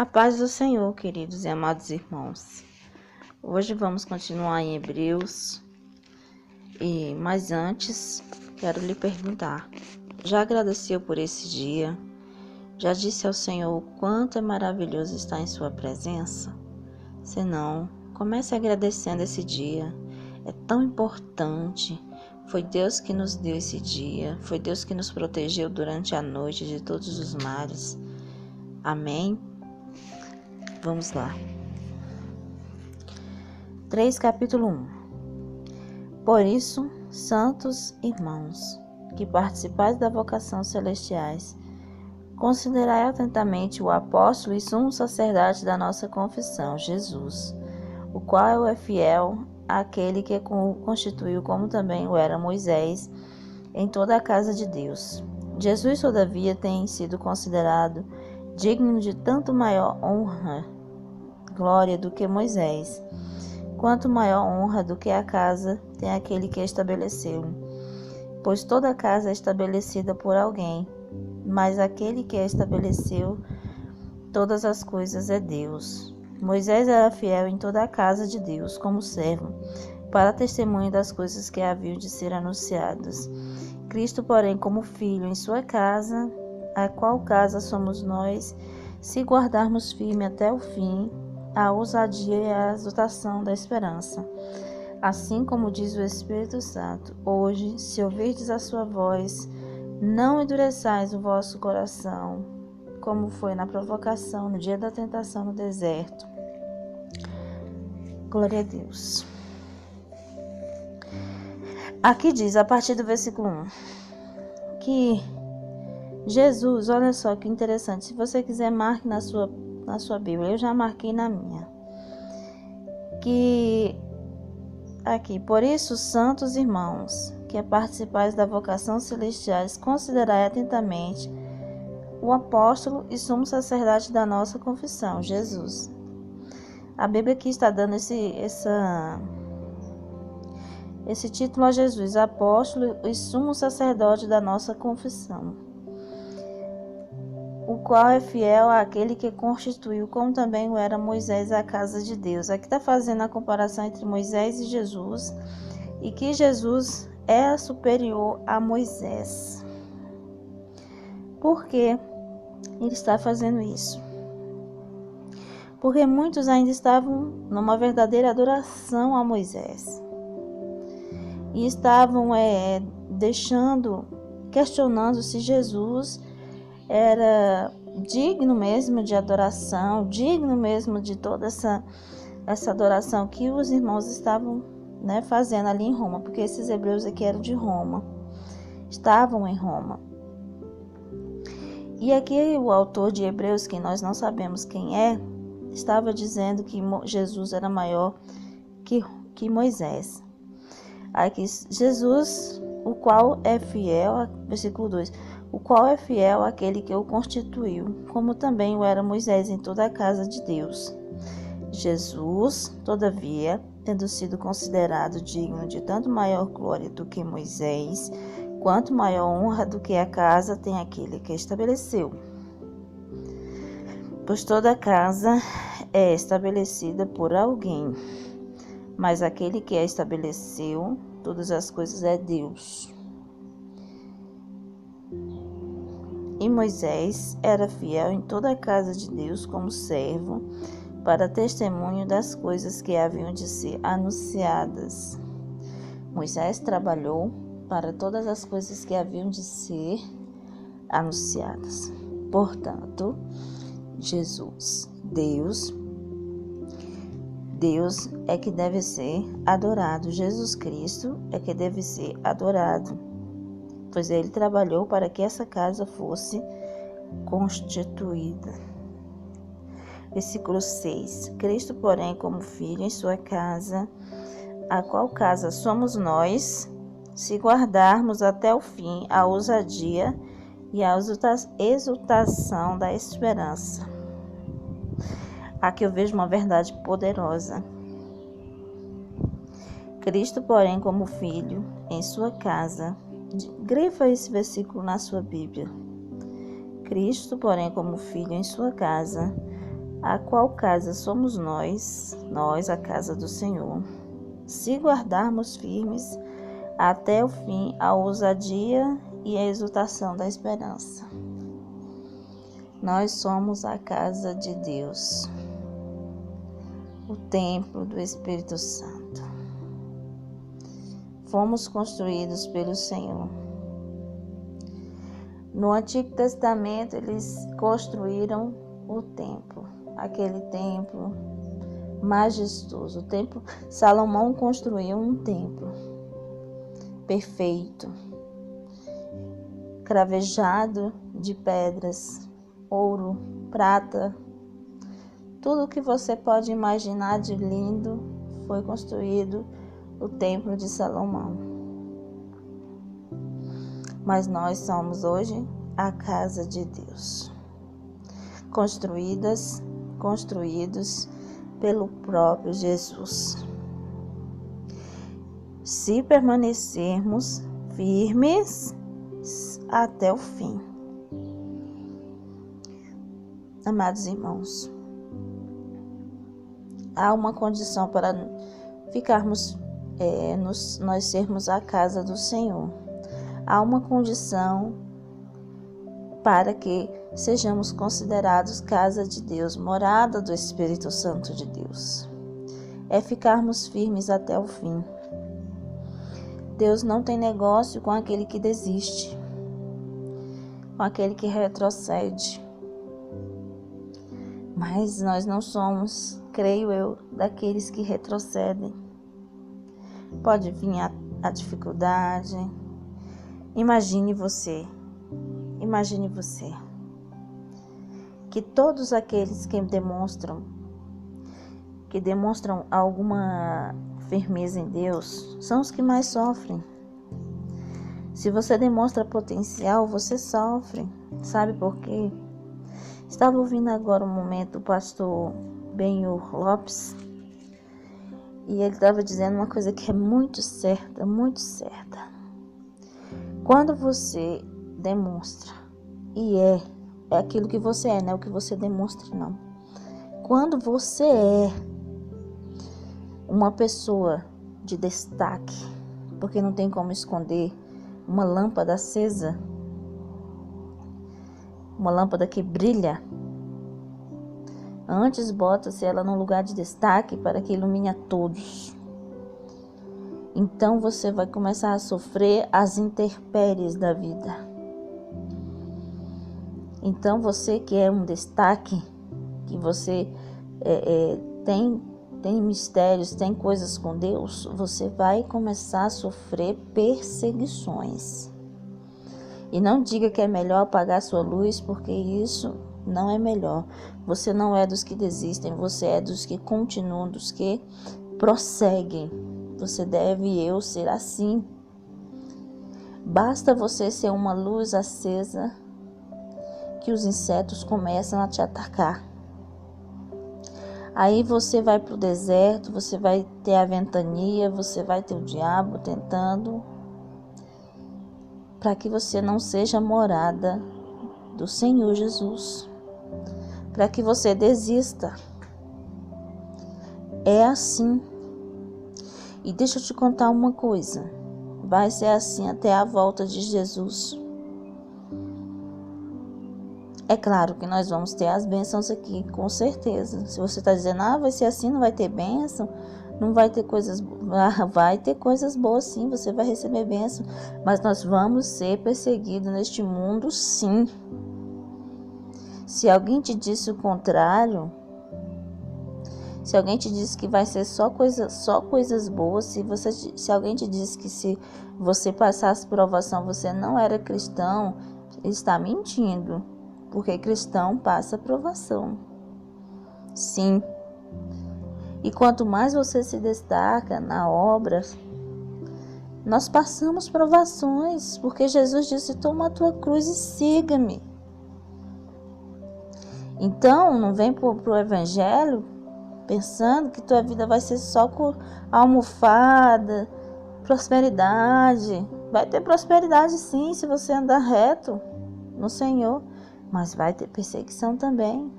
A paz do Senhor, queridos e amados irmãos. Hoje vamos continuar em Hebreus, mas antes quero lhe perguntar: já agradeceu por esse dia? Já disse ao Senhor o quanto é maravilhoso estar em sua presença? Se não, comece agradecendo esse dia. É tão importante. Foi Deus que nos deu esse dia. Foi Deus que nos protegeu durante a noite de todos os males. Amém? Vamos lá. 3, capítulo 1. Por isso, santos irmãos, que participais da vocação celestiais, considerai atentamente o apóstolo e sumo sacerdote da nossa confissão, Jesus, o qual é fiel àquele que o constituiu, como também o era Moisés, em toda a casa de Deus. Jesus, todavia, tem sido considerado digno de tanto maior honra, glória do que Moisés, quanto maior honra do que a casa tem aquele que a estabeleceu. Pois toda casa é estabelecida por alguém, mas aquele que a estabeleceu todas as coisas é Deus. Moisés era fiel em toda a casa de Deus, como servo, para testemunho das coisas que haviam de ser anunciadas. Cristo, porém, como filho em sua casa, a qual casa somos nós, se guardarmos firme até o fim a ousadia e a exultação da esperança. Assim como diz o Espírito Santo: hoje, se ouvirdes a sua voz, não endureçais o vosso coração, como foi na provocação, no dia da tentação no deserto. Glória a Deus. Aqui diz, a partir do versículo 1, que Jesus, olha só que interessante, se você quiser, marque na sua Bíblia, eu já marquei na minha, que aqui, por isso, santos irmãos, que participais da vocação celestiais, considerai atentamente o apóstolo e sumo sacerdote da nossa confissão, Jesus. A Bíblia aqui está dando esse título a Jesus, apóstolo e sumo sacerdote da nossa confissão, o qual é fiel àquele que constituiu, como também o era Moisés, a casa de Deus. Aqui está fazendo a comparação entre Moisés e Jesus, e que Jesus é superior a Moisés. Por que ele está fazendo isso? Porque muitos ainda estavam numa verdadeira adoração a Moisés, e estavam questionando se Jesus era digno mesmo de adoração, digno mesmo de toda essa adoração que os irmãos estavam fazendo ali em Roma, porque esses hebreus aqui eram de Roma, estavam em Roma. E aqui o autor de Hebreus, que nós não sabemos quem é, estava dizendo que Jesus era maior que Moisés. Aqui, Jesus, o qual é fiel, versículo 2, o qual é fiel àquele que o constituiu, como também o era Moisés em toda a casa de Deus. Jesus, todavia, tendo sido considerado digno de tanto maior glória do que Moisés, quanto maior honra do que a casa tem aquele que a estabeleceu. Pois toda casa é estabelecida por alguém, mas aquele que a estabeleceu todas as coisas é Deus. E Moisés era fiel em toda a casa de Deus como servo, para testemunho das coisas que haviam de ser anunciadas. Moisés trabalhou para todas as coisas que haviam de ser anunciadas. Portanto, Jesus, Deus é que deve ser adorado. Jesus Cristo é que deve ser adorado, pois ele trabalhou para que essa casa fosse constituída. Versículo 6. Cristo, porém, como filho em sua casa, a qual casa somos nós, se guardarmos até o fim a ousadia e a exultação da esperança. Aqui eu vejo uma verdade poderosa. Cristo, porém, como filho em sua casa, grifa esse versículo na sua Bíblia. Cristo, porém, como filho em sua casa, a qual casa somos nós, a casa do Senhor, se guardarmos firmes até o fim a ousadia e a exultação da esperança. Nós somos a casa de Deus, o templo do Espírito Santo. Fomos construídos pelo Senhor. No Antigo Testamento, eles construíram o templo, aquele templo majestoso. O templo, Salomão construiu um templo perfeito, cravejado de pedras, ouro, prata, tudo que você pode imaginar de lindo foi construído o templo de Salomão. Mas nós somos hoje a casa de Deus, construídos pelo próprio Jesus. Se permanecermos firmes até o fim. Amados irmãos, há uma condição para ficarmos, nós sermos a casa do Senhor. Há uma condição para que sejamos considerados casa de Deus, morada do Espírito Santo de Deus. É ficarmos firmes até o fim. Deus não tem negócio com aquele que desiste, com aquele que retrocede. Mas nós não somos, creio eu, daqueles que retrocedem. Pode vir a dificuldade. Imagine você, que todos aqueles que demonstram alguma firmeza em Deus, são os que mais sofrem. Se você demonstra potencial, você sofre. Sabe por quê? Estava ouvindo agora um momento o pastor Benhur Lopes, e ele estava dizendo uma coisa que é muito certa, muito certa. Quando você demonstra, e é aquilo que você é, não é o que você demonstra, não. Quando você é uma pessoa de destaque, porque não tem como esconder uma lâmpada acesa, uma lâmpada que brilha, antes bota-se ela num lugar de destaque para que ilumine a todos. Então você vai começar a sofrer as intempéries da vida. Então você que é um destaque, que você tem mistérios, tem coisas com Deus, você vai começar a sofrer perseguições. E não diga que é melhor apagar sua luz, porque isso não é melhor. Você não é dos que desistem, você é dos que continuam, dos que prosseguem. Você deve e eu ser assim. Basta você ser uma luz acesa que os insetos começam a te atacar. Aí você vai para o deserto, você vai ter a ventania, você vai ter o diabo tentando, para que você não seja morada do Senhor Jesus, para que você desista. É assim. E deixa eu te contar uma coisa, vai ser assim até a volta de Jesus. É claro que nós vamos ter as bênçãos aqui, com certeza. Se você está dizendo, vai ser assim, não vai ter bênção, não vai ter coisas boas. Vai ter coisas boas sim, você vai receber bênção. Mas nós vamos ser perseguidos neste mundo sim. Se alguém te disse o contrário, se alguém te disse que vai ser só coisas boas, se alguém te disse que se você passasse provação você não era cristão, ele está mentindo. Porque cristão passa provação. Sim. E quanto mais você se destaca na obra, nós passamos provações. Porque Jesus disse, toma a tua cruz e siga-me. Então, não vem pro evangelho pensando que tua vida vai ser só com almofada, prosperidade. Vai ter prosperidade sim, se você andar reto no Senhor. Mas vai ter perseguição também.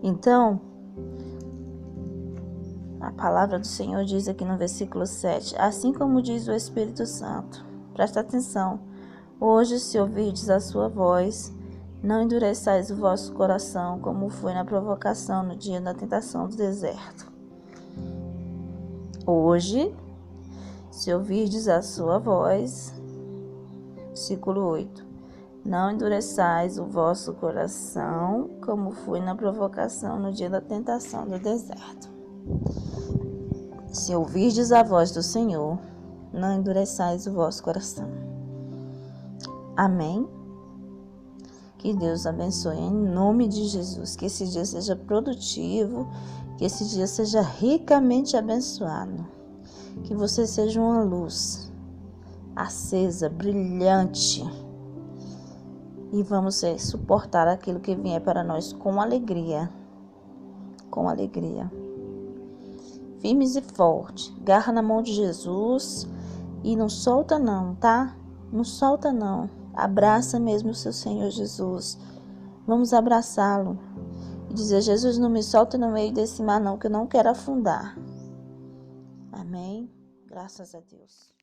Então, a palavra do Senhor diz aqui no versículo 7, assim como diz o Espírito Santo. Presta atenção. Hoje, se ouvirdes a sua voz, não endureçais o vosso coração, como foi na provocação no dia da tentação do deserto. Hoje, se ouvirdes a sua voz, versículo 8, não endureçais o vosso coração, como foi na provocação no dia da tentação do deserto. Se ouvirdes a voz do Senhor, não endureçais o vosso coração. Amém? Que Deus abençoe em nome de Jesus. Que esse dia seja produtivo, que esse dia seja ricamente abençoado. Que você seja uma luz acesa, brilhante. E vamos suportar aquilo que vier para nós com alegria. Com alegria. Firmes e forte. Garra na mão de Jesus. E não solta não, tá? Não solta não. Abraça mesmo o seu Senhor Jesus. Vamos abraçá-lo. E dizer, Jesus, não me solta no meio desse mar não, que eu não quero afundar. Amém? Graças a Deus.